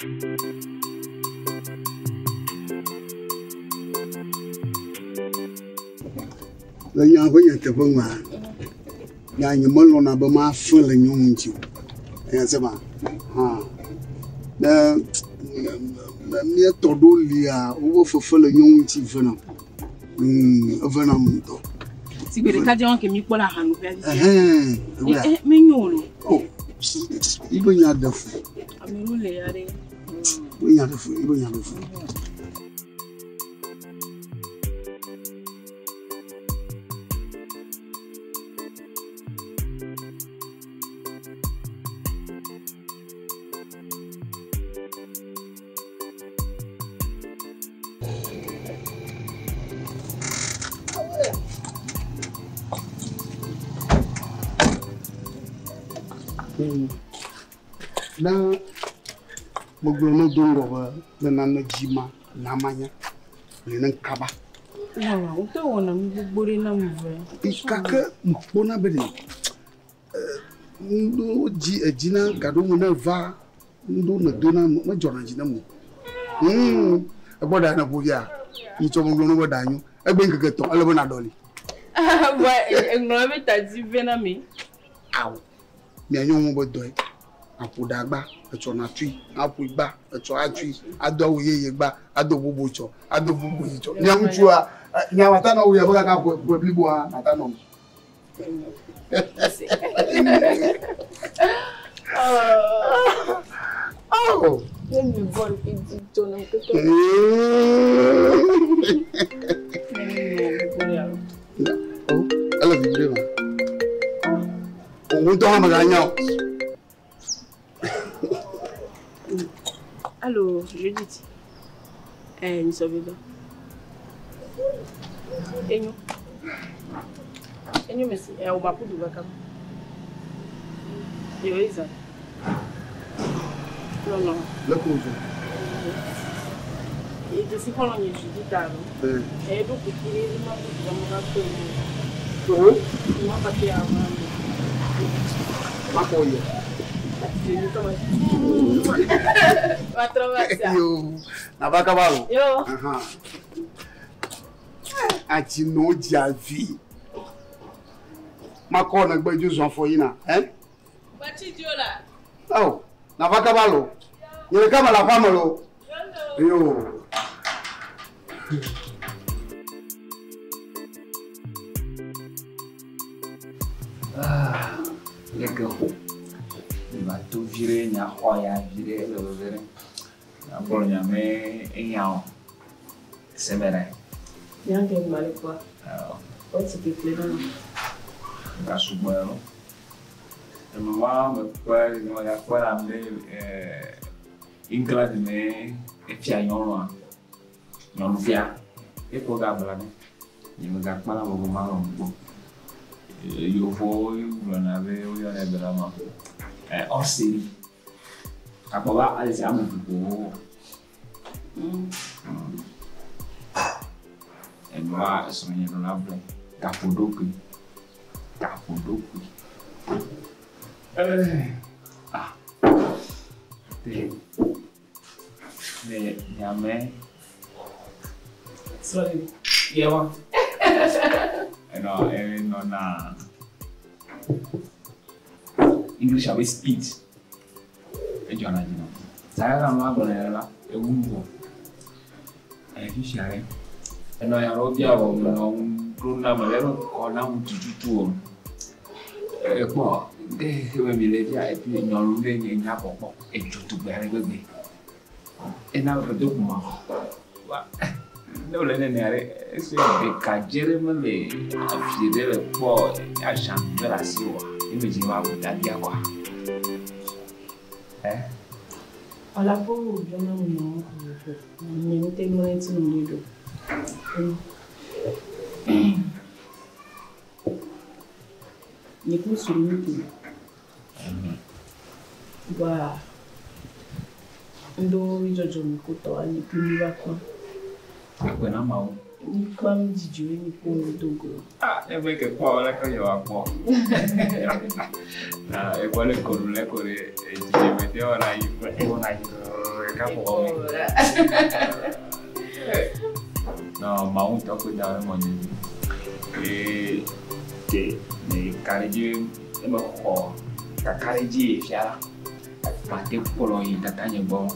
Le young way at the woman. Young Molon Abama full and young you. Yes, ma. Near Todolia, over for full and young Venom. Venom. Si vous regardez un qui pour la hand, oh, even you had the food. We had the food, even had the food. Na moglono dongo na nana jima na manya le kaba wa o to wona mgbori na mve ikaka mpona bede ndo ji ejina gado mo na va ndo na dona mo jona jina mo eboda na bobia ni to moglono bodanyo egbe nkeke to alebo na doli wa engno me taji vena mi aw mi anyo mo bodoy apodagba echo na tui apugba echo atui ado oyeye gba ado gbogbo cho ado gbogbo icho nyamchua nyawata na uya baka ka bibo ha nata no oh let me born pidi to na koko oh ala vibrema o ndo ha maganya. Allô, Judith. Nous sommes là. Et nous? Merci. On va pour du vacances. Et oui, ça. Non. Le cause. Et que si on a Judith, et donc, il m'a yo na baka balo yo ati no javi makona gbeju zon fo yina bati diola oh na baka balo yele kama la famolo yo legal. Va tout virer, il y a rien virer, le verre. Après, il y a mais c'est vrai. Il y a un peu mal quoi. Ouais, c'est plus clair. La soupe là. Le maman me parle, il m'a dit quoi là, une classe mais et puis on vient. Et pour garder là, il me garde pas là au moment où il faut on avait on avait vraiment en série. Après là, allez c'est un peu et moi je suis dans la blague. Capodoku. Mais jamais. Sorry. Yeah. No, English avec speed. Et tu en as dit non. Ça a l'air de là, et où vous? Et tu sais rien. Et non, il y a l'autre dia, on tourne on a un petit tour. Et quoi? Et puis il y a l'ouvert, il y a pas et tu te perds le bébé. Et là, le document. Non, le nez, c'est des cadres, mais afficher le port et à changer la siwa. Il me dit, va vous dire quoi? À la fois, je n'ai pas témoin de mon livre. Il faut souligner voilà. Ndo ijojo mikoto ani piniwa kwa. Akwena mawo. Ni kwa mjijiwe ni kwa mdogo. Ebe ke kwa la ko yo apo. Na e kwa le korule kore jijiwe te ora yi kwa na yi capot. No, ma un tocco da moglie. Che nei carigi e ma ho ka carigi fiara. Ma te polo in tatanya bo.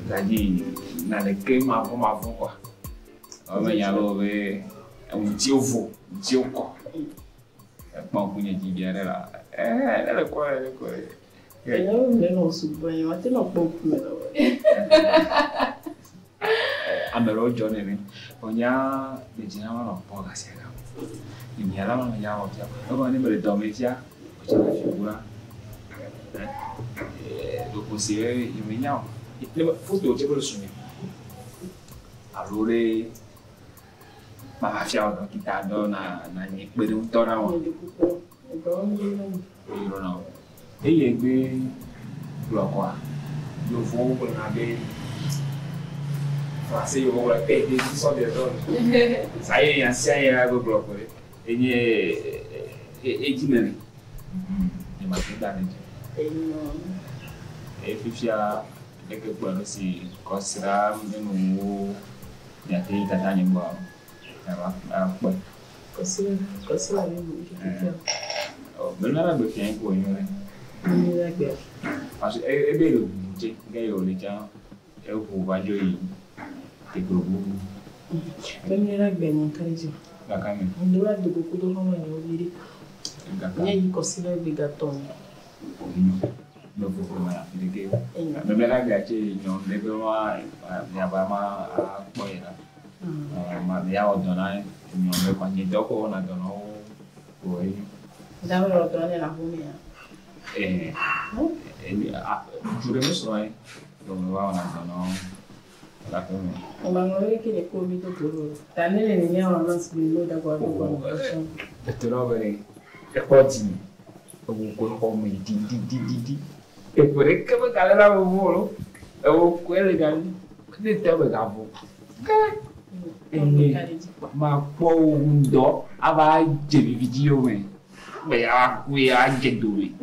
Jadi na le ke ma vo kwa. O me ya lo be un tio vo, un tio ko. Ma punya di biara la. Le ko. Eu não sou banho, até não pouco melhor. A mero Johnny ne. Onya de jina ma no po ga se ga. Ni ala ma ya o tia. O ba ni bere do me tia. O tia figura. Do possibile mi nya. Le foto che quello sogno. Allora ma va fiao kita do na ni pe un tora o. Io no. E yegbe bloko a. Yo fo ko na be Français yo wala pe de so de do. Sai ya sai ya go bloko e. E jimene. E ma tinda ne. E fifia e che quello si considera un ya te tatanya bo. Poi Considera Benar be fian ko yore. Parce e be lo je ga yo le ja e ko ba jo yi te grupo. Primeira bem, cariji. Ga kame. Ndo la do ko do hono ni obiri. Ga Nya yi considera be gaton. No fo ko ma de ke. Me me la ga che no de be ma ya ba ma po ya. Ma ya o dona no me kwa ni do ko na do no ko yi. Dame lo que vale la junia. Giuremo solo dove va una zona la come. Ma non è che ne come tutto. Tanne ne ne non si lo da qua con. E te lo vedi. E poi ovunque come di. E poi che magari la volo. E quelle che te avevamo. Ma poi un do aveva già video me. We are gedui.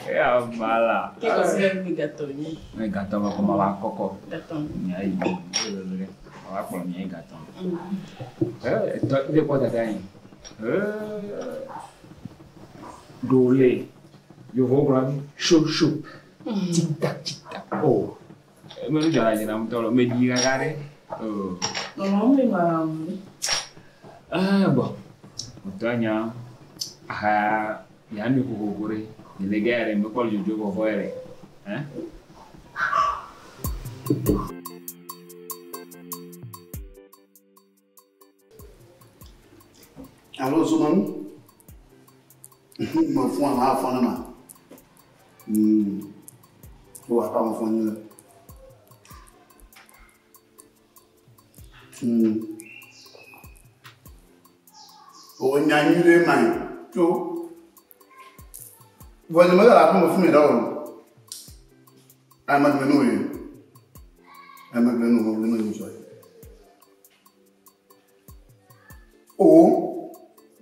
Ya mala. Que considera be gaton. Me gaton como la coco. Gaton. Ni aí. Ela por mim gaton. Depois da daí. Dole. Eu vou para show. Tic tac. Oh. Me lo jalan jalan tolo me diga kare. Non me ma. Bon. Mutanya yani kukukure nilegere mbekwa juju ko voere Alô, Zuman? Uma fone lá, fone lá. Vou apagar uma fone lá. O nyanyire man to wani mala la ko fun mi dawo ay mag na no so o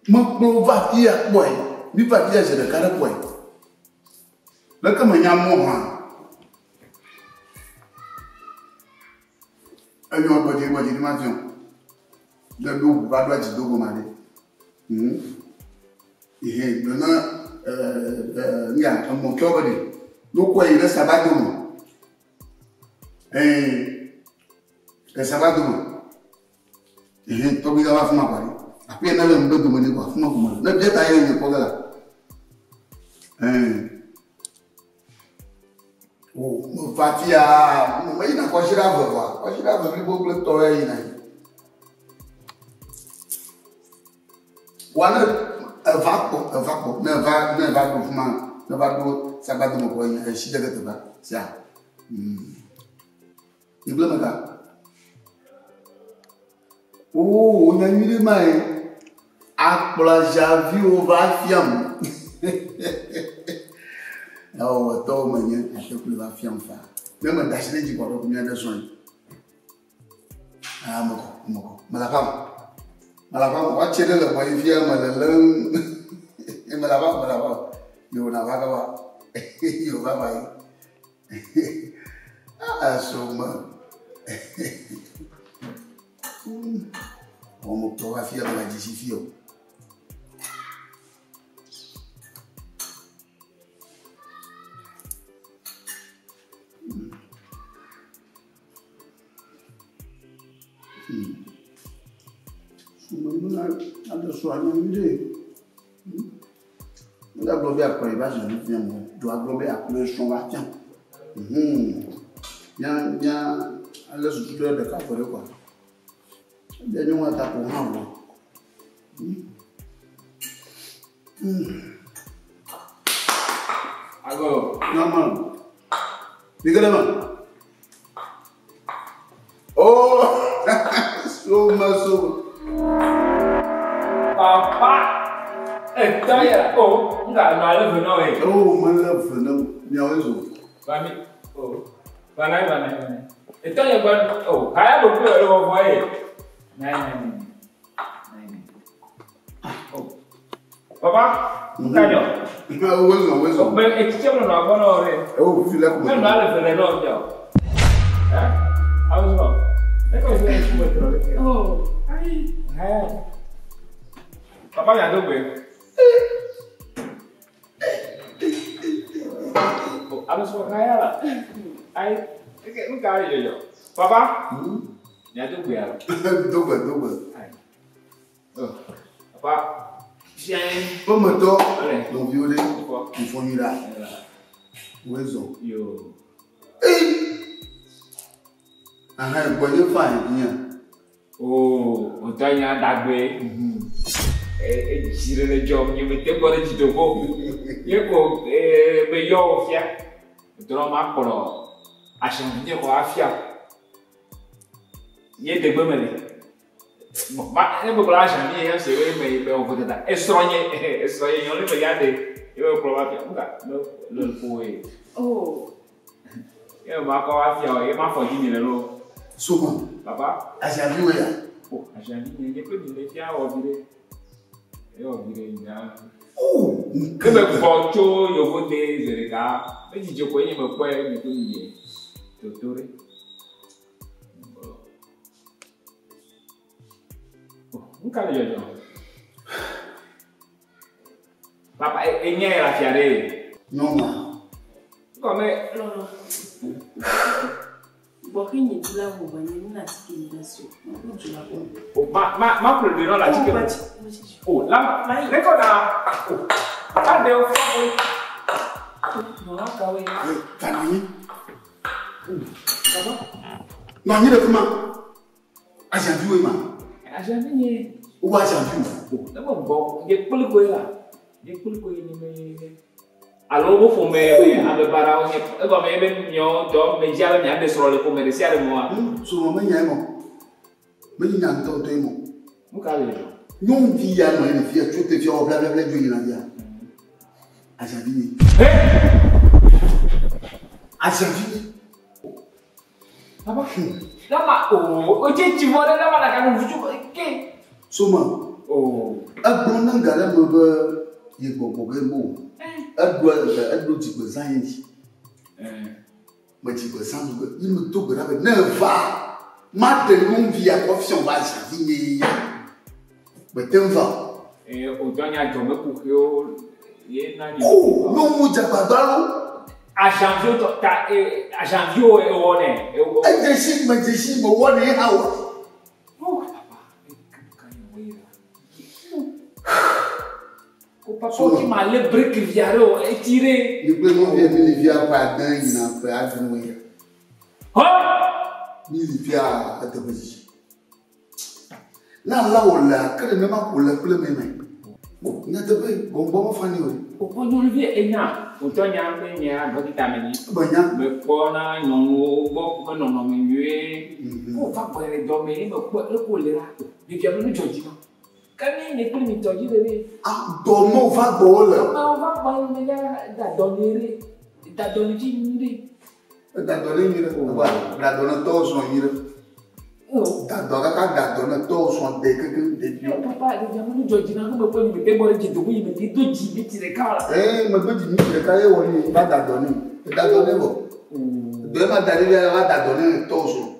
ma pro va ia boy bi va ia je de kare boy la ka manya mo ha ayo bodi ma tion de do ba do ji do go ma de dona ya mo kyo bodi lo ko ire sabado mo sabado mo to bi ga fuma bari api na le mbe do mo ni ko fuma ko mo na bi ta ye ni ko gala o mo fatia mo mai na ko shira vo bi bo glo to ye na wana vapo na va fuma na va do sabado mo ko ye shi daga to ba sia Iblama ka. Oh, on a mis les mains. Apla já viu o vafiam. Oh, tô manhã, até que o vafiam fa. Mesmo das leis de coro com minha sonho. Ah, moko. Malapam, o tirer le boy via malalang. E malapam. Yo na vaga wa. Yo va vai. Ah, Soma. Como que eu afio a desafio? Ada suami ni dia globe akore ba je ni mo do globe akore so wa tian ya ala su tudo de ka fore kwa de ni wa ta ko ha wo Ago normal bigala man oh so Papa, tanya, oh, enggak ada benar eh. Oh, mana benar, nyawa itu. Kami, oh, mana. Tanya ban, oh, kaya buku ada apa eh? Nah. Oh, Papa, tanya. Wes. Oh, ben ekspor na apa no eh? Oh, filha com. Ben ada benar no jauh. Apa sih? Lekor sih ekspor terus. Oh, hai. Papa ya tu gue. Apa semua kaya lah. Ini kaya je. Papa? Ya tu gue. Doba. Papa? Siang. Pemeto. Não viu ele? Confundirá. Wezo. Yo. Boleh fine. Oh, utanya dagwe. Jire jom ni mete bore jidoko. Yeko be yo fia. Tro ma poro. Ashan ni ko afia. Ye de gbemele. Ba e bo kla ashan ni ya se we me be o kota. Esronye yo le be ya de. Yo pro afia. Muka lo ko e. Oh. Ye ma ko afia, ye ma fo jini le lo. Souvent. Papa, Ashan viu ya. oh, ashan ni ye ko ni le fia o dire. Eu virei já. Que me voltou, eu vou ter zerega. Me diz eu conheço meu pai, me conhece. Doutor. Nunca lhe já. Papa, ele é a fiare. Não, não. Como é? Não. Porque ni tu la mova ni na tiki na so. Não tu la mova. Oh, ma produire la tiki. Oh, lá, recorda. Oh, cadê o fogo? Não acabei. Tanani. Tá bom? Não, ni de comment? Ashan viu ma. Ashan ni. O ashan viu. Oh, tá bom. Dia pulih kau lah. Dia pulih kau ini me. Alors, vous fumez à me parler, vous m'avez mis au dos, mais j'ai jamais de sur le commercial moi. Sur le moment, mais il n'y a pas de temps. Vous calez. Non, via moi, les filles, tu te fais au blablabla du Irlandais. À Javini. À Javini. Apa? Lama, oh, tu vois là, là, là, quand vous jouez, Soma. oh, Abondant galam be ye bo. Adwa ti ko science. Ma ti ko sans ko il me to grave ne va. Ma de mon via confiance va Javini. Mais t'en vas. au dernier jour, me pour que ye na ni. Oh, non mo jabadalo. A janvier, a janvier e one. E je mo won e hawo. Oh, papa, o papa qui m'a le brick viaro e tiré. Ni pe mo via mi via pa dan ina pe adun we. Ha! Ni via atabaji. Na la wala kare me ma ko la kule me mai. Bo na tabe bombo mo fani we. O ponyo le vie enya. O tonya me nya do vitamini. Banya Me pona nyongo bo ko no me yue. O fa ko le do me ko le ko le ra. Ni via no joji no. Kani ni ko mi toji le. ah do mo va go le. O va pa me da do ni re. Da do ni ni re. Da do ni re. Da do na to so ni re. Da do ka do na to so de ke de. Papa, ni via no joji na ko ko ni te bo re ji do ni me ti do ji bi ti re ka la. Me be ji ni re ka ye woni ba da do ni. Da do ne bo. de ma d'aller à la donner tozo.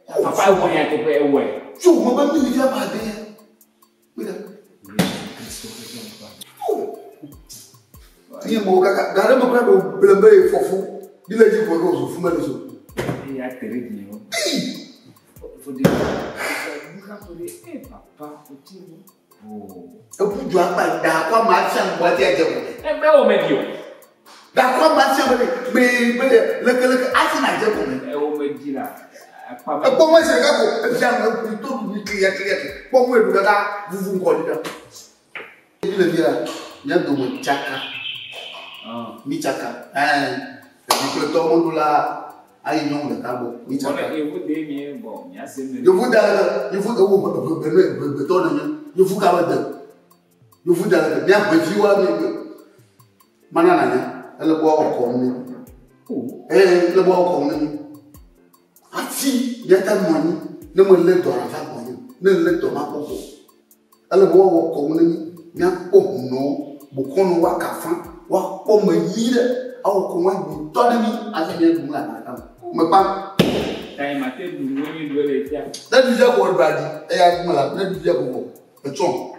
Papa wo ya te pe we. Jo mo ba mi via ba de. Mira. Ni mo ka ga mo ka do blembe fofu. Di la ji ko go fu ma le so. Ya tere ni o. Faut dire. Papa, oh. E pu ju apa da kwa ma fian bo ti aje mo. E be o me dio. Da kwa ma fian bo me le ati na je ko me. E o me di la. E po mo se ka ko e fian na to du ki ya po mo e du da vuvu ko di da. Di le dia nya do mo chaka. Mi chaka. Di ko to mo la ai non le cabo mi chaka. E vo de mi bo, mi aseme. Yo fu da wo be to na yo fu ka ba da. Yo fu da mi a be fi wa mi. Mana na nya ele bo ko mi. Le bo ko mi. Ati ya ta mo ni ne mo le do ra fa ko ni. Ne le do ma ko ko. Ele bo ko mi ni a ko no bo ko no wa ka fa wa ko ma yi de awo ko wa ni to de mi a se me du na ta. Me pa Tai mate du ni do le tia. na du je ko ba di e ya mo la na du je ko e ton.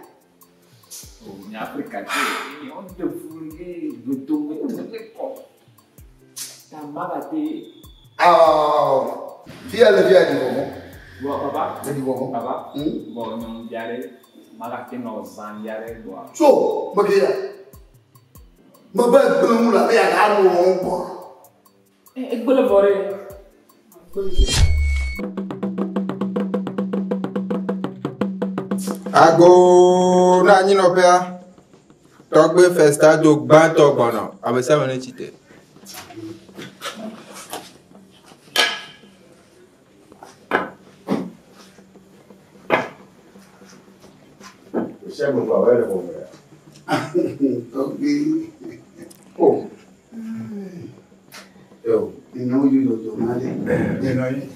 Oh, ni Africa ti on de fulge do to ko. Ta mabate. Fia le via di ko. Bo papa, Di ko. papa. Bo non diare magate no zan diare do. So, ma ke ya. Ma ba bu mu la ya ga no ko. E gbele bore. Ago na nyi no pea. Togbe festa do gba to gbono. Abesa me ne chite. Siamo qua, vero come? Oh. Yo, ni no yo do ma le. E noi?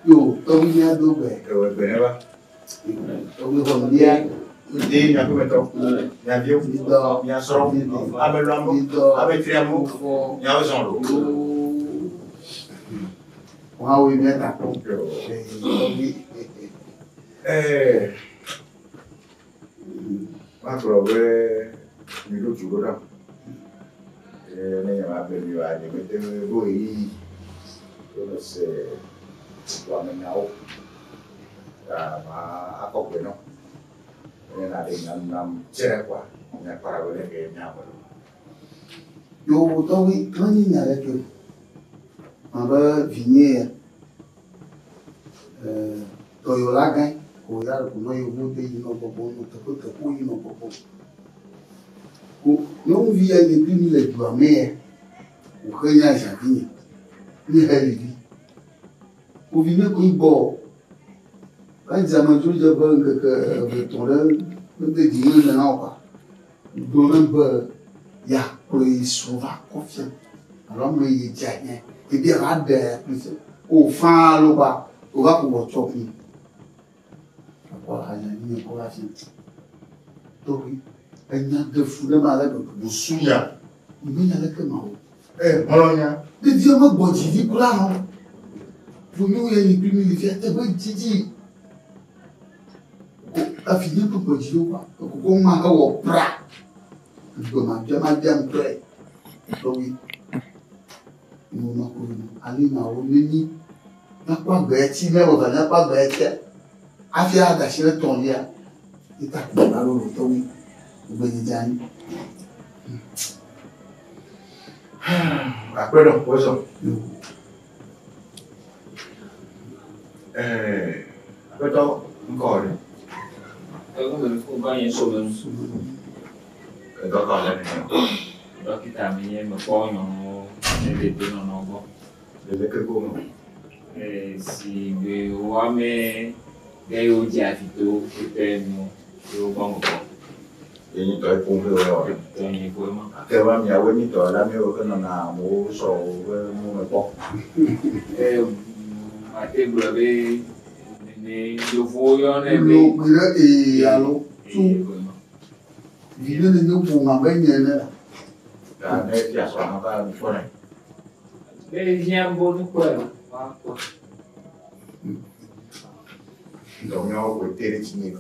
Yo, to mi ya do be. Dove bene va? To mi ho dia. Quindi mi ha come to? Mi ha viu? Mi ha solo? Abe lambo? Abe triamo? Mi ha besoin lo? Wa we me ta ko. Ma prove mi lo giuro da. Ne ma be mi va di mette voi dove se quando mi ho ma a poco no. Ne la de nam c'era qua. Ne parole che mi ha Yo, to wi to ni na le ke. Ma ba vigner to yo la gan. Ko ya ko no yo mo de no bobo no to ko yi no bobo. Ko no vi ya ni primi le du ame. O kenya ja vi. Ni heli vi. Ko vi me ko ibo. Kan zaman jo je ba ke ton le de di ni na kwa. Do na ba ya ko isova confiant. Alors me yi ja ni. E bi ra de plus. O fa lo ba. O ga ko chop ni. Voilà, il y a une équation. Donc, il y a deux fous de malade de souya. Il y a que ma Molonia. de Dieu me body dit pour là, non? Vous nous y a une prime, il fait un peu titi. A fini pour body ou pas? Qu'on m'a au bras. Je m'a bien prêt. Donc, oui. Nous n'avons pas allé dans le menu. N'a pas bête, mais on n'a pas bête. Afia da shi ton ya ita ko ba lo to wi gbe ni jani Acuerdo, pues eso. Acuerdo, un core. Come fu ba yen so ben. Che do core Dókítà mi yẹn mo kọ́ ọ̀yàn ẹ̀ẹ́dẹ̀gbẹ́ náà náà bọ̀. delle che come. Si gbé wa mẹ́ gẹ́gẹ́ ó jẹ́ àfitó pípẹ́ nu tí ó gbọ́n kọ́. E to è pure ore. Tọ́yìn ìbò mọ́. Che va mi awe mi to la mi o che non ha mo so mo me po. Àtẹ̀gbọ́ bẹ́ ní ìjòfó yọ náà bẹ́. lo gbere e alo tu vile ni no po ma be yen na Là, mais il y a son enfant, il connaît. Mais j'aime beaucoup quoi. Donc, on va voter les premiers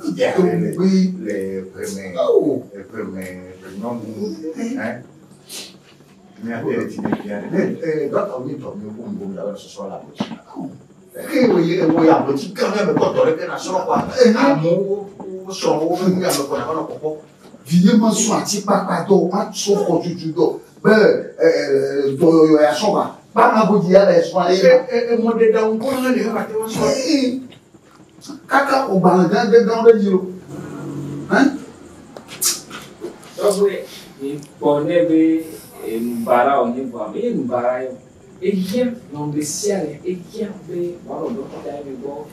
noms. Hein? Mais après, les premiers d'autres, on dit que ce soit la boutique. Oui, la boutique, quand même, quand on est dans son roi, amour, son roi, on a le coco. Viens soit si papa do, ma sauf quand tu do. Do ya soba. Pas ma boutique là, soit Et moi dedans, on connaît les ratés, on soit. Kaka au bangan dedans le dilo. Hein? Donc, il connaît mbara on est voir, mais mbara yo. Et bien, non de ciel, et bien, voilà, donc on a eu bon,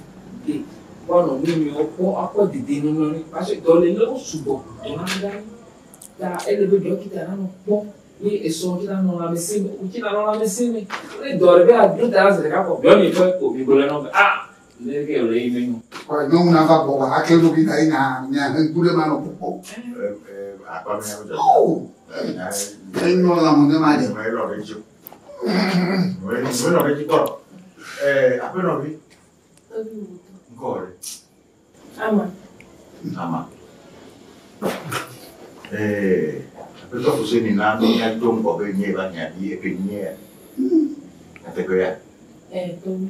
des, voilà, on est au quoi de dénommer, parce que dans les lots souvent, on a gagné, là, elle est venue qui t'a donné bon, et son qui t'a donné la médecine, ou qui t'a donné la médecine, et dormir à 2 heures, c'est d'accord, bien, il faut que vous voulez non, ah, les gars, les amis. Ouais, non, on a pas bon, à quel moment il a un coup de main au popo. Oh! Et nous, on a mon demandé. Oui, non, mais quoi? Après, non, oui. Encore. Ama. Ama. Après, toi, vous avez une âme, il y a un homme qui a été venu, et puis il y a un peu de Tommy.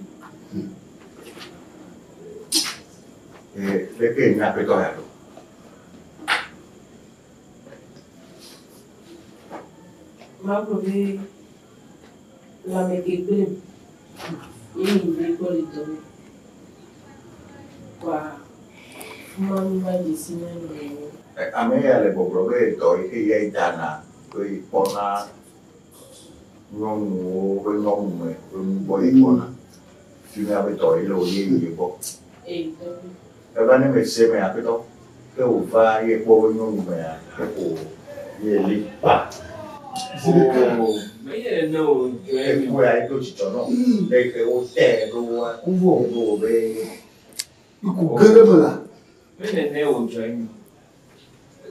Et puis, il y a un peu de Ma prové la mekegbele yìí ìwé gbọ́dọ̀ tọ́wé wà fún máa ń bá jẹ sí mẹ́rin ọ̀rọ̀. A mí le comprobé todo y que ya dana, que pona no voy pona. Si me ave todo y lo y bo. Tọ́wé. Va ne me se me a peto. Que o va y po no me a que o y li pa. Mais il y a no, E poi hai tu ci sono. E che o te do be. Iku gere la. mais il y a no join.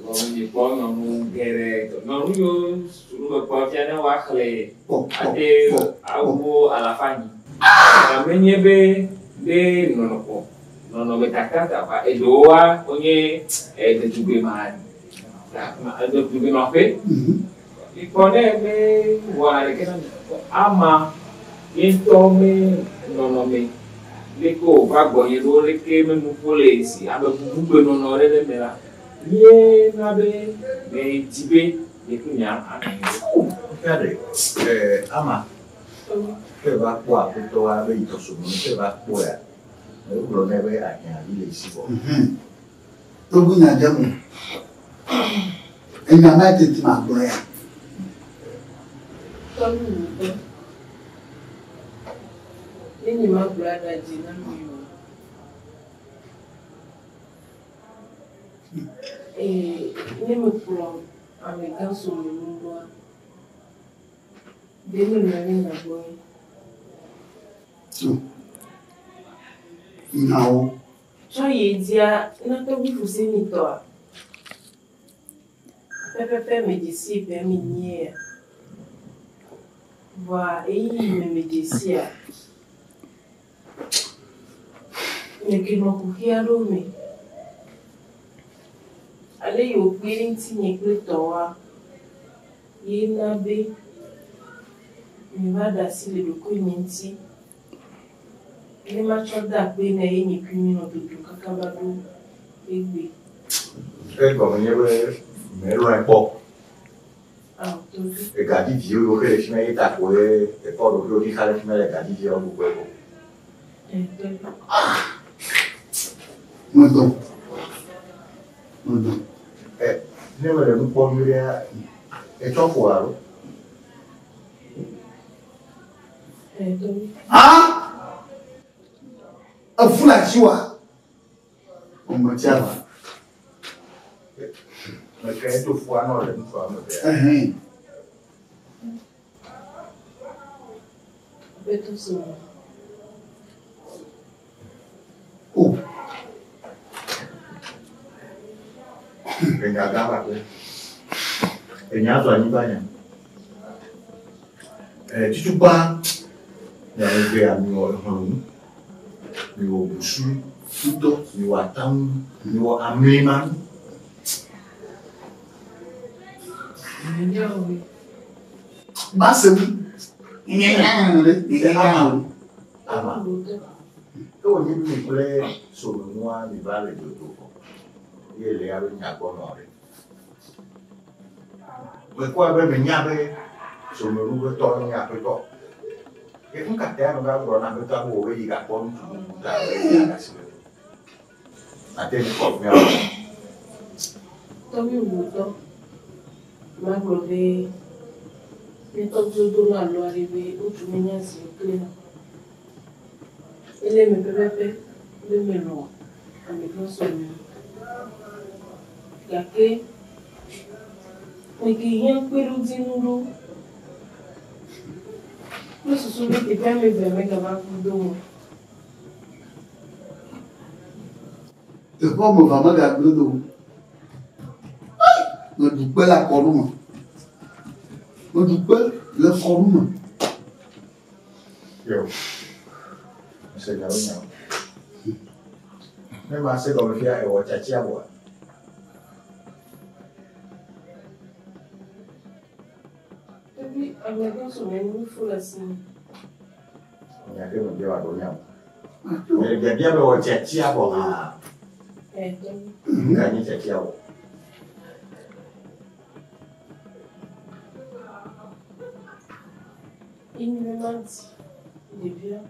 On dit pas non guerre, non yo sur le papier na wa clé. Ate awo à la fin. La menyebe de non ko. Non me takata pa edoa onye de tugbe man. La de tugbe ma fait. Il connaît mais voilà que ama intome non me leko va gagner le que me nous police avec beaucoup non non le mera ye na be me tibe de kunya Regardez, ama. Che va qua, tutto a vento su, non che va qua. Lo deve a chiarire si può. To bunya jamu. Enya na tete ma gbo ya. Tọ́wé wò ó. Lẹ́yìn máa gbọ́ adájí náà mi o. Ní mi kúrọ̀ àmì kan sọ̀rọ̀ ló ń lọ. Bẹ́ẹ̀ni mi rí ìyàgbọ́ yẹn. Ìyàwó. Sọ́yè di a iná tó bí fò sí mi tọ̀ a. Pẹ́pẹ́pẹ́ méjì sí ìbẹ́ mi ní ẹ̀. Wa méjì sí a. Mekino kuhia rome. Ale yo pé tí ní pé tọ̀ wá. Yé ná bé. Mi bá dà sí lè lókò ní tí. Ilé má tọ́ dà pé ní ẹyẹ ní pí mi náà dòdò káká bá dó égbè. Ecco, mi è un po'. E gati di io che le fine da quelle e poi lo di fare fine le gati di io quello. Muito. Ne me un po' mi e ciò fuori. Ah! A fula chiwa. Umachava. Ma che tu fuori non le fuori. Beto sono. Oh. Penyagama tu. Penyazo ni banyak. Tituba, il y avait à nous Bouchu, Fudo, nous Atam, nous Amliman. Basem, il y a un Ama. Quand on dit que sur le noir, il va le dos. Il est avec un bon ordre. Mais quoi, ben, il y avait sur le nouveau temps, il y a peu de temps. Et quand on a un peu de temps, il y a pas de temps. Até me confia. Também o botão, mas eu vi, então tudo na lua e vi outro menino assim, clima. Ele me pepe, ele me loa, a me consome. E aqui, o que ia pelo dinheiro, não se soube que para me ver, me acabar com dor. C'est pas mon maman qui a besoin de vous. On dit pas la colonne. On dit pas la colonne. Yo, c'est là où il y a. Même assez comme il y a, il y a tchatchi à boire. Et puis, à la consommer, il faut la signer. Il y a que mon Dieu a donné. Il y a bien le tchatchi à boire. Gagner tchatchi à boire. Il me demande, il est bien.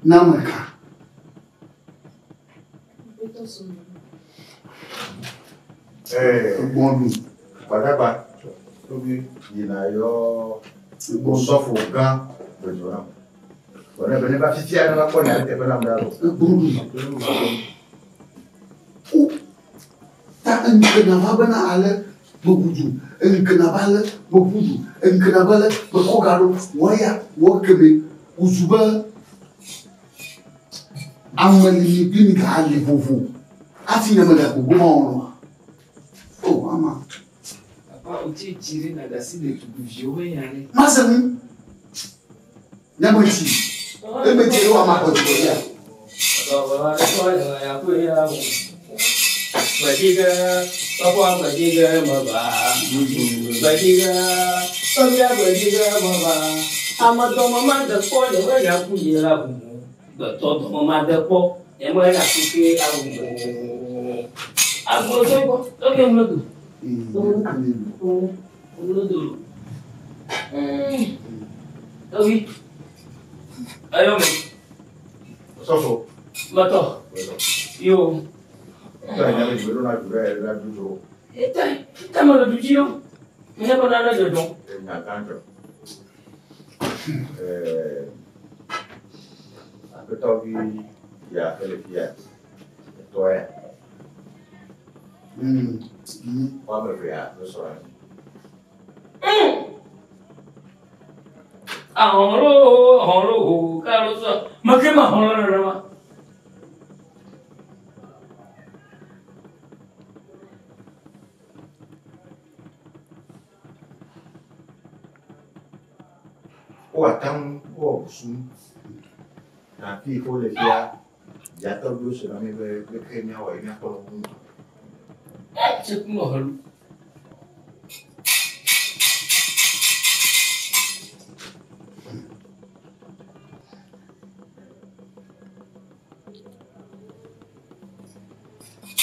Non, mais quand. Il peut t'en Bon, nous. Padaba, il y a yo, bon sauf au gars, besoin. On est venu pas fier à la pointe, elle était pas là. Bon, nous. T'as un canavabana à l'air, beaucoup de. Un canavale, beaucoup de. Un canavale, beaucoup de. Waya, wakeme, usuba. Amali, clinique à l'épouvou. Atinamala, beaucoup. Oh, maman. Papa, on t'a tiré la dacine de tout vieux, allez. Ma sœur, n'a pas ici. Elle me dit, oh, ma pote, Alors, voilà, toi, il y a un peu, il y a un peu. Badiga, papa, badiga, mama. Badiga, papa, badiga, mama. Amado, maman, de quoi, il y a un peu, il y a un peu. De toi, maman, de quoi, il y a un peu, il y a un peu. Ah, bon, c'est bon, ok, on l'a dit. Oui. Allô, mais. Sauf Mato. Yo. il y a des gens qui veulent la toujours. Et t'as mal au budget, yo. Il n'y a pas d'âge dedans. Il y a tant que. Après, il y a fait le fier. Toi, moi, me faire le soir. Ah, on Carlos. Ma che ma on Ou attends, ou sous. La fille, il faut le fier. Il y a tant de choses, mais le crémien, il n'y a pas de monde. C'est pour moi.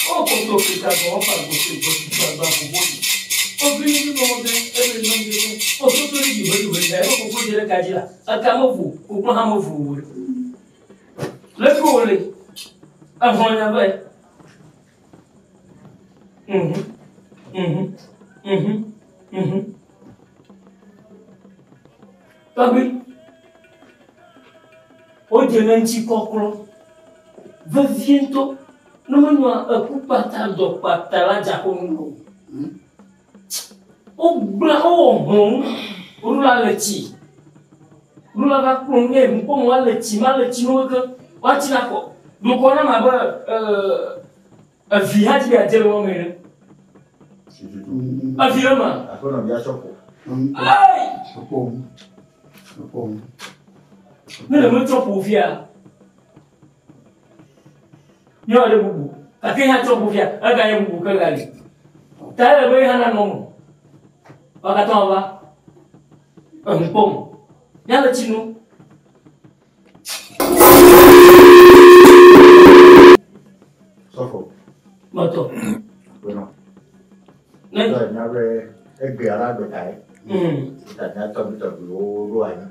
Oh, quand on fait ça, on va pas bosser, on va bosser. On peut nous demander, on peut tout lui dire, on peut dire que là, à Kamovu, ou Mahamovu. Le voler, avant la veille. Pas oui. Au délai de Kokolo, viens-toi. Nous avons un coup de patate de patate japonais. Au blanc, on l'a le ti. Nous l'avons plongé, nous avons le ti, mal le ti, nous avons le quoi. Donc on a un village qui a été le même. Un virement. Après, on a bien chopé. Aïe! Ne le mettre pour fier. Yo ada bubu. Kaki ha cho bubu fier. Aga yang bubu kali. Tak ada boleh hana ngomong. Kata apa? Empom. Yang le cinu. Sofo. Betul. Bueno. Nen. Rồi nhà về cái bia ra bữa tay. Tại nhà tôi lúa lúa anh.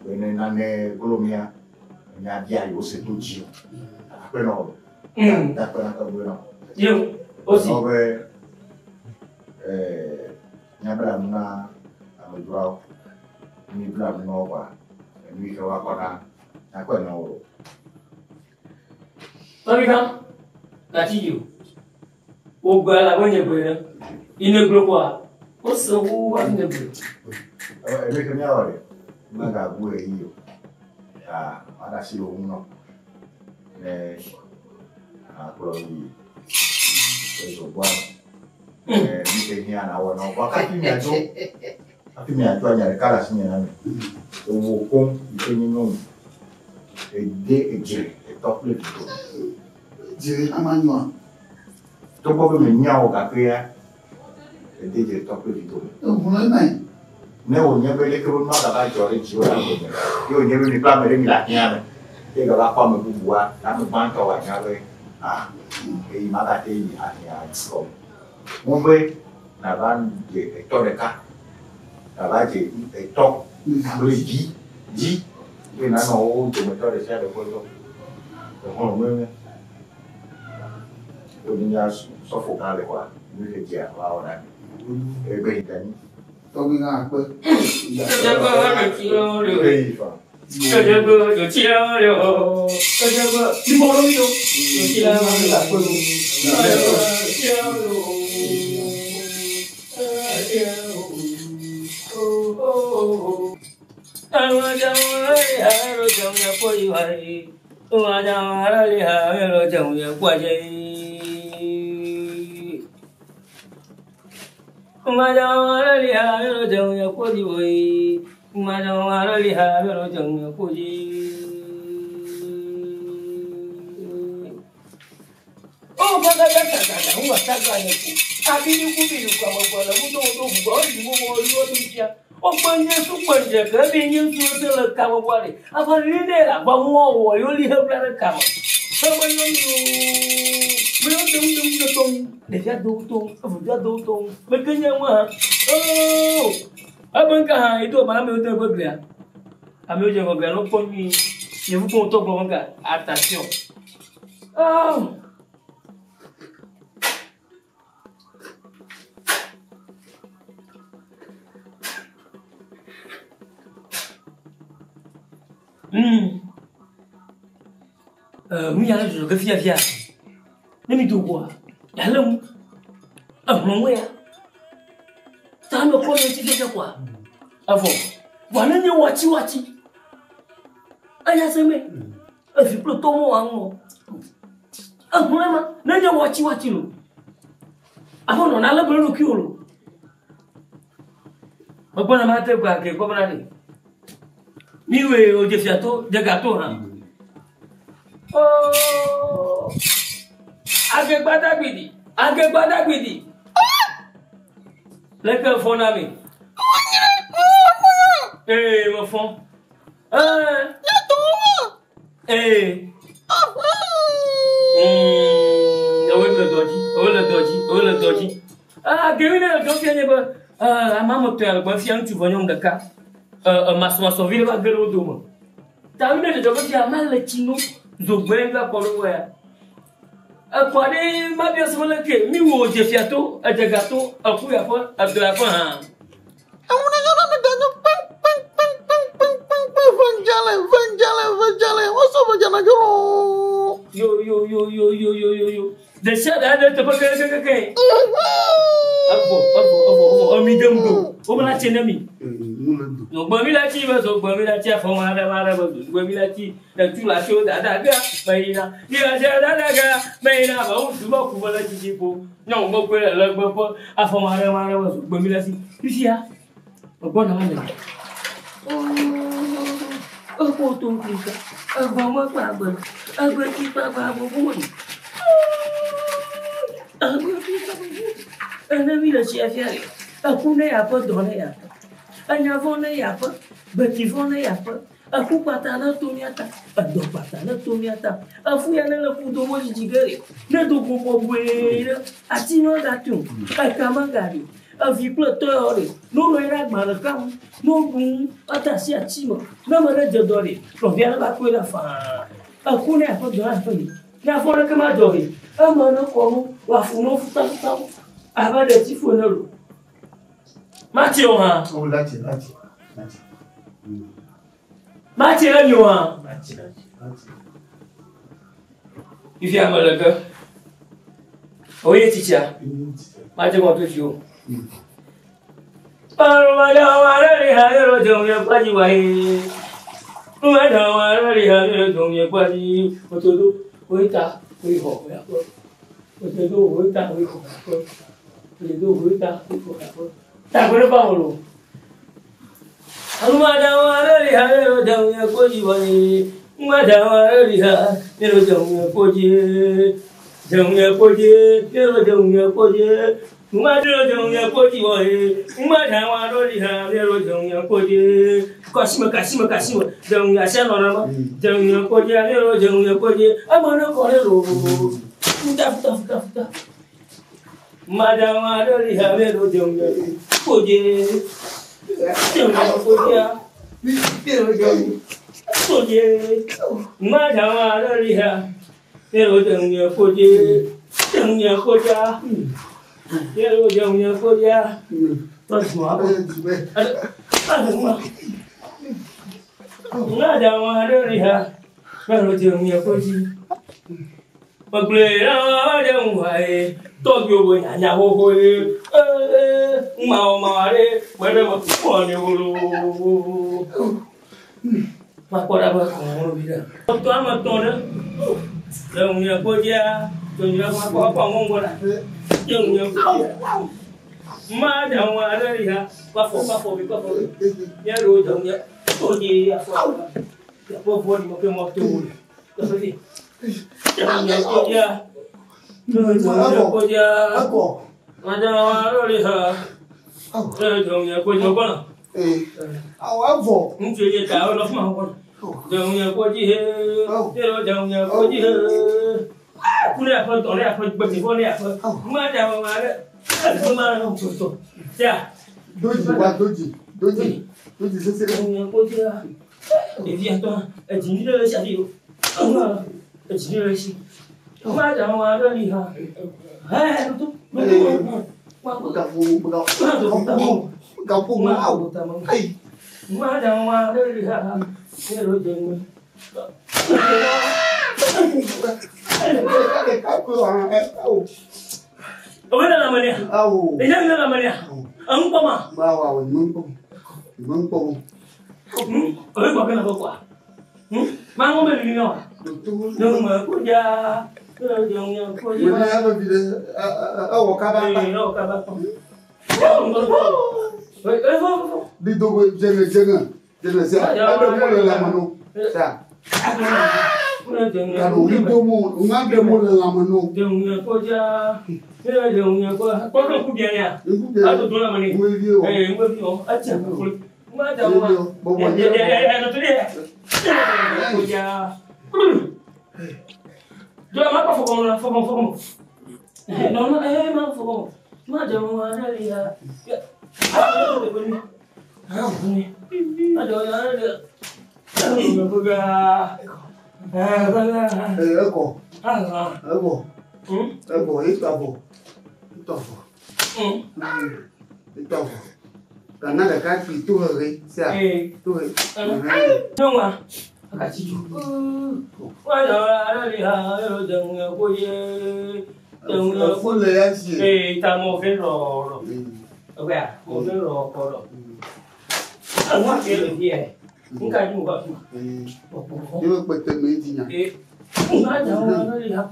Bên này năn nè Colombia. Nhà dia yo se tu chio. Bueno. Ta pernah tahu bueno. Yo. Osi. Rồi nhà beram na ambil ini beram no apa. Ini kawa kona. Aku no. Tapi kan, nanti yo. Oga la banyak beran. Ini grup apa? Osu banyak beran. Ini kerja apa ni? Naga gue iyo. Ya, ada silo uno. Aku lagi. Itu buat. Ini kayaknya anak warna. Waktu ni aja. Tapi ni aja nyari kalas ni nami. Wukung itu ni nom. Ede top level. Jadi amanyo. Tu boleh menyau kakek. Ede top level. Mulai naik. Nếu như bây giờ cái vốn nó là vai trò để chịu làm gì nhỉ? Ví dụ như mình làm về đây mình lạc nha này, cái gọi là con mình cũng bùa, làm mình ban cầu ảnh nha đây, cái mà ta thì ảnh nhà còn, muốn về là ban để cho đại ca, là ban chỉ để cho người gì, cái nó chúng mình cho để xe được thôi thôi, được không mới, tôi đi ra số phụ ca được quá, như thế trẻ vào này, để bình tĩnh. Tôi nghe apa? Jaga kecil lu. Keifa. Jaga kecil lu. Jaga di bawah lu. Kecil lu tak perlu. Jaga kecil lu. Umajawara liha mero jang ya koji woi. Umajawara liha mero jang ya koji. Oh, baga baga. Unga taga ya ku. Abinu kubiru kwa mabala mudo mudo bori mumo yodo kia. O banye su banye ka binye su sele kama wale. Apa ride la ba mo wo yo liha bla kama. Sama yo. Melo dum tong. Dia dotong, dia dotong. Makanya mah. Oh. Abang kah itu apa ambil tu bergerak. Ambil je bergerak lopon ni. Dia bukan untuk bawa ke atasnya. Oh. Mungkin ada juga via. Ni tu gua. Dalam ngomong ya. Tano kwa nchike kwa. Afo. Wana ni wachi. Aya seme. Afi plotomo wango. Mama, nanya wachi lu. Afo no nala bulu kiolo. Mabana mate kwa ke kwa bana. Niwe oje fiato jaga to ha. Oh. Agbada gbidi. Lẹ́kẹ̀ fọ́n náà mi. Mo fọ́n. Yàtọ̀ wà. Owó lè dọ̀jí. Gẹ̀rí náà tó fi ẹni bọ́. A máa mọ̀ tó ẹ̀rọ̀gbọ́n fi ẹni tù fọ́ yóò dẹ̀ka. Màsùmàsọ̀ fi lè bá gẹ́rẹ́ odò mọ̀. Tàbí náà dẹ̀dọ̀ fi àmà lè tinú. Zògbẹ́ ń gbà pọ̀ lówó ya. Kwani mabia semula ke mi wo je fiato ajagato aku ya fa abdul afa ha amuna jana de danyo pang vanjale waso vanjana yo de sada de te pake ke Apo ami demdo o mala chenami no gbo mi la ti ba so gbo mi la ti afo mara ba gbo mi la ti da tu la show da ga baina ni la ja da ga baina ba o du ba ku ba la ti po no mo pe la gbo po afo mara ba so gbo mi la ti isia o gbo na ma Aku tu kita. Aku mau apa? Aku kita apa pun. Aku kita. Ana bila siapa? Aku ni apa dona ya? Ana vona ya apa? Beti vona ya apa? Aku patana tu niata. Ando patana tu niata. Afu ya na ku do mo jigare. Na do ko po buera. Ati no datu. Akama gari. Avi plotore. No era maracam. No bum. Atasi atimo. Na mara jodore. Proviana ba ko la fa. Aku ni apa dona fa ni. Na fora kama dore. Amana ko wa fu no futa futa. Aba de ti fo na ro. Mati o ha. Oh, lati. Mati la ni o ha. Mati. Ifi amalaga. Oye teacher. Mati mo to jo. Armada wala ri ha ro jo ye kwaji wa e. Armada wala ri ha ro jo ye kwaji. Otodo oita oiho ya ko. Otodo oita oiho ya ko. Otodo oita oiho ya ko. Ta ko ba wo. Armada wala ri ha ro jo ye kwaji wa e. Armada wala ri ha ro jo ye kwaji. Jamnya koje, pero jamnya koje. Madro jamnya koje wae. Madhawa roliha, pero jamnya koje. Kasima. Jamnya sanora. Jamnya koje, pero jamnya koje. Amana kore ro. Futa. Madhawa roliha, pero jamnya koje. Jamnya koje. Pero jamnya koje. Madhawa roliha. Pero jamnya koje. Pero jamnya koje. Terus mau apa? Ada mau. Ada lihat. Pero jamnya koje. Paglera ada muai. Tokyo punya nyawa koje. Mau mare. Mana mau punya bulu. Makora bakal bila. Waktu amat tuh. Jamnya koje. Jamnya apa ngomong gua. Jamnya koje. Madhawa lihat. Pafo. Ya ro jamnya koje apa. Ya pafo ni mau ke mau tuh. Tapi jamnya koje. Jamnya koje. Madhawa lihat. Jamnya koje apa? Avó. Dia tahu lah mah. Jamnya koje. Pero jamnya koje. Aku ni apa tu? Apa bersifat ni apa? Madhawa mana tu? Ya. Doji. Sesi. Jamnya koje. Dia tu. Jadi dia cari. Jadi dia cari. Madhawa lihat. Hai tu. Kampung mau. Hey. Madhawa lihat. Pero jamnya. Apa namanya? Ini namanya? Angpa mah. Bawa mengpong. Oi makan apa kuah? Mang mau beli ni apa? Jangan kerja. Jangan kerja. Mana apa bila awak kabar? Kabar. Di dogo jangan siapa? Ada mula lama nu. Siapa? Kalau itu mu, ngade mula lama nu. Jangan kerja. Jangan kerja. Kau kan kubian ya? Atau tu nama ni? Video. Video. Acha. Madhawa. Ya, tu dia. Kerja. Jangan apa fogong. Nona mana fogong. Madhawa lihat. Ya. Ada ni. Ada. Jangan kerja. Itu. Karena ada kaki itu hari siap. Itu. Dong ah. Kasih juga. Ada lihat jangan koje. Jangan Full ya sih. Tamu fero. Oke ah, mau fero koro. Angkat dia. Enggak juga. Dia betul medinya. Ada lihat.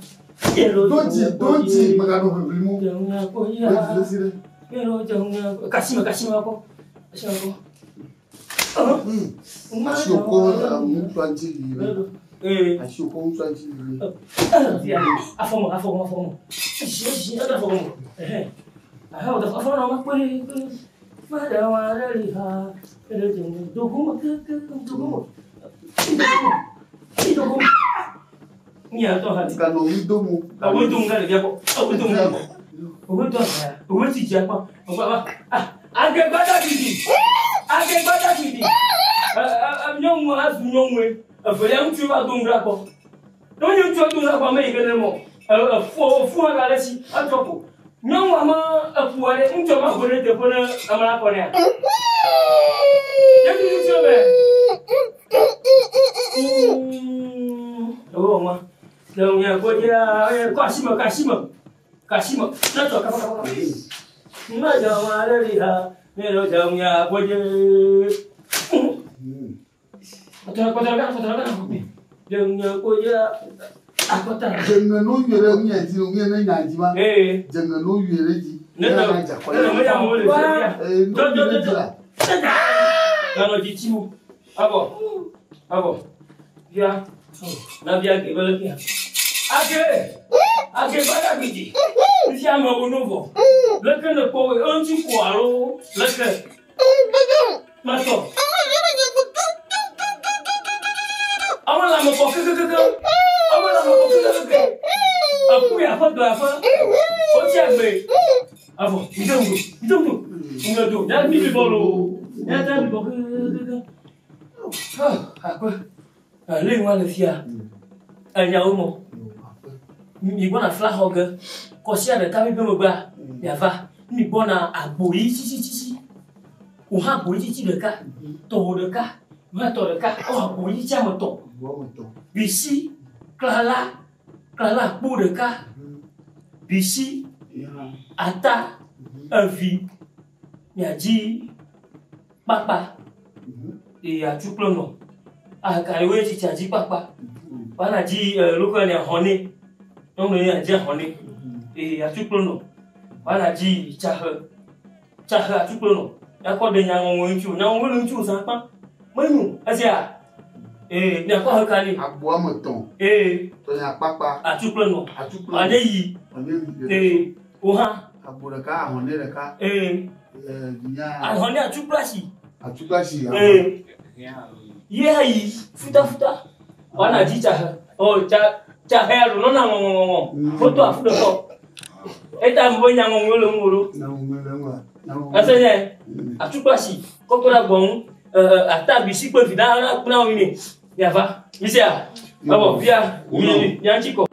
Doji magano belimu. Jangan koje. Pero jangan kasih aku. Ashoko mutwanji liwe. Ashoko mutwanji liwe. Afomo. Afomo. Afomo kweli. Pada warali ha. Dogumo. Nya to ha. Kano widomu. Widomu ngale yako. Widomu. Uwezi japa. Agebada kidi. Nyongwe azu nyongwe. Afele mtu ba dungra ko. No nyu tu dungra ko me igene mo. Fu ala lesi atoko. Nyongwe ma afuare mtu ma bole de bona amara ko ne. Yebi ni chobe. Oh ma. Dong ya ko dia kasimo. Na to ka. Ma jawa liha. Mero jamnya boje. Kotor-kotor. Jamnya boje. Aku tak. Jangan no yere nyanji no ngene nyanji ma. Jangan no yere ji. Nenda mo le. Do. Kalau jitu. Apa? Ya. Na biar ke balik ya. Ake bada biji. Isi ama bonovo. Leke ne kowe onti kwaro. Leke. Maso. Awala mo ko keke. Aku ya fa do afa. Oti agbe. Abo, idongo. Ngado. Ya mi bolo. Ya ta mi bo keke. Aku. Le wa le fia. Anya omo. Mi bona fla hoge ko sia de ka mi be mo gba ya va mi bona agbori titi o ha agbori titi de ka to de ka ma to de ka o agbori ti mo to bisi klala bu de ka bisi ata avi ya ji papa e a tu plono a ka we ti ji papa bana ji loko ne hone non ne a ji hone e a tu plono bana ji chaha a tu plono ya ko de nyango nchu san pa manu asia e ni ko ka ni agbo amoton to ya papa a tu plono ade yi o ha agbo de ka hone de ka nya a hone a tu plashi ya yi futa bana ji chaha o chaha lo na ngo foto afu de ko eta mbo nyango ngolo asenya atukwasi kokora gbon ata bisi pe fi da na kuna wi ni ya fa isia babo bia mi yanchi ko